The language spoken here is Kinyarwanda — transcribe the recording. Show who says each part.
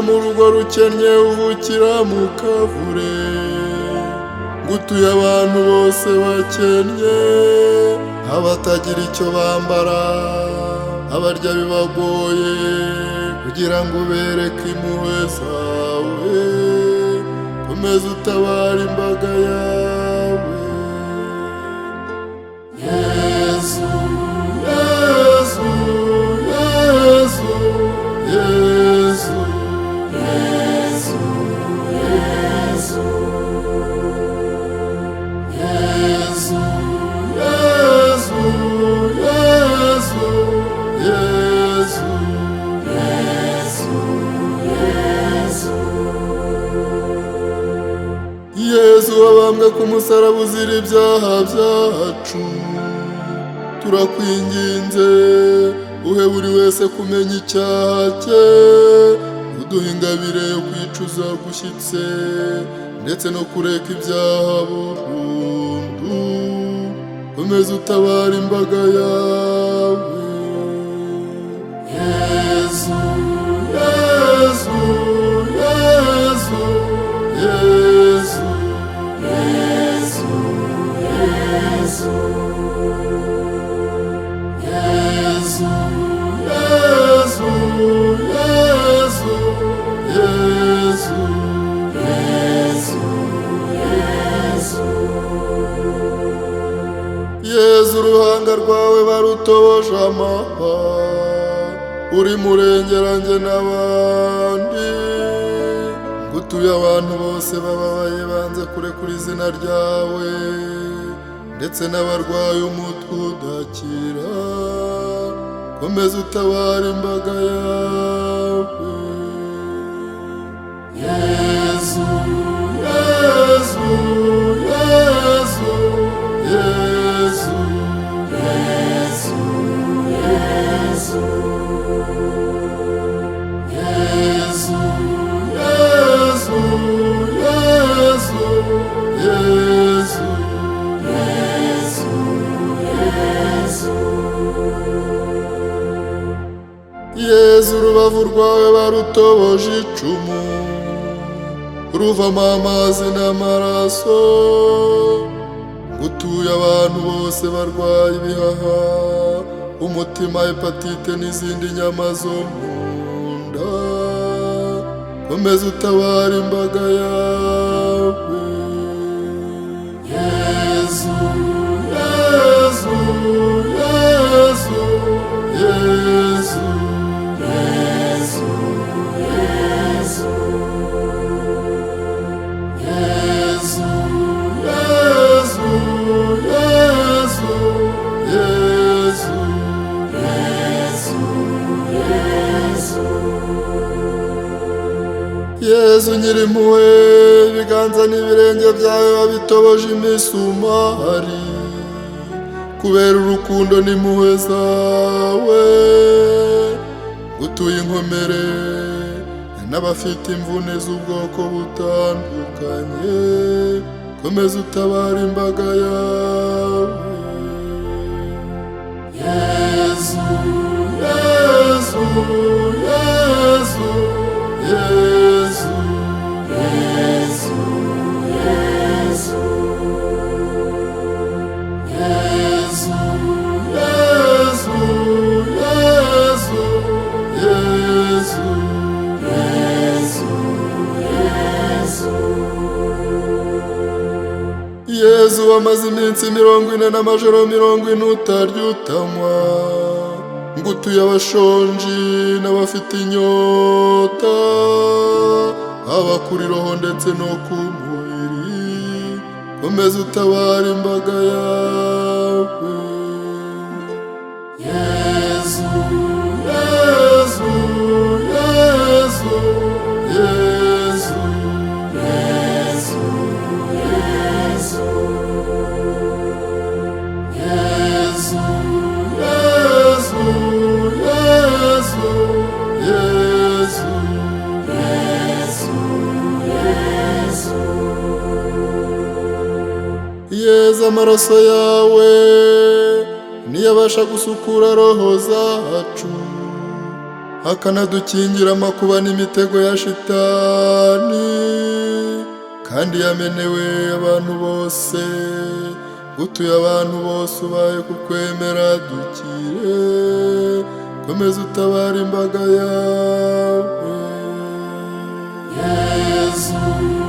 Speaker 1: mu rugo rukennye uvukira mu kavure, ngutuye abantu bose bakennye, abatagira icyo bambara, abarya bibagoye, kugira ngo ubereke impuhwe zawe, komeza utabara imbaga yawe. Yesu, Yesu, Yesu, Yesu, Yesu, Yesu, Yesu, Yesu, Yesu, Yesu, Yesu, Yesu wabambwe ku musaraba uzira ibyaha byacu, turakwinginze uhe buri wese kumenya icyaha cye, uduhe ingabire yo kwicuza gushyitse ndetse no kureka ibyaha burundu, komeza utabara imbaga yawe. Yesu, Yesu, Yesu, Yesu, Yesu, Yesu, Yesu, Yesu, Yesu, Yesu, Yesu, Yesu, uruhanga rwawe barutoboje amahwa, uri murengeranjye n'abandi, ngutuye abantu bose bababaye banze kurekura izina ryawe, ndetse n'abarwaye umutwe udakira, komeza utabara imbaga yawe. Yesu, Yesu, Yesu, Yesu, Yesu, Yesu, Yesu, Yesu, Yesu, Yesu, Yesu, Yesu, urubavu rwawe barutoboje icumu, ruvamo amazi n'amaraso, ngutuye abantu bose barwaye ibihaha, umutima, hepatite n'izindi nyama zo mu nda, komeza utabara imbaga yawe. Yesu, Yesu, Yesu, Yesu, Yesu, Yesu, Yesu, Yesu, Yesu, Yesu, Yesu, Yesu nyirimpuhwe, ibiganza n'ibirenge byawe babitoboje imisumari, kubera urukundo n'impuhwe zawe, ngutuye inkomere n'abafite imvune z'ubwoko butandukanye, komeza utabara imbaga yawe. Yesu, Yesu, Yesu, Yesu, Yesu, Yesu, Yesu, Yesu, Yesu, Yesu, Yesu, Yesu wamaze iminsi 40 n'amajoro 40 utarya utanywa, ngutuye abashonji n'abafite inyota, haba kuri roho ndetse no ku mubiri, komeza utabara imbaga yawe. Yesu, Yesu, Yesu, Yesu, Yesu, Yesu, Yesu, Yesu, Yesu, Yesu, Yesu, Yesu, Yesu, amaraso yawe niyabasha gusukura roho zacu, akanadukingira amakuba n'imitego ya shitani, kandi yamenewe abantu bose, utuye abantu bose ubaye kukwemera dukire, komeza utabara imbaga yawe Yezu.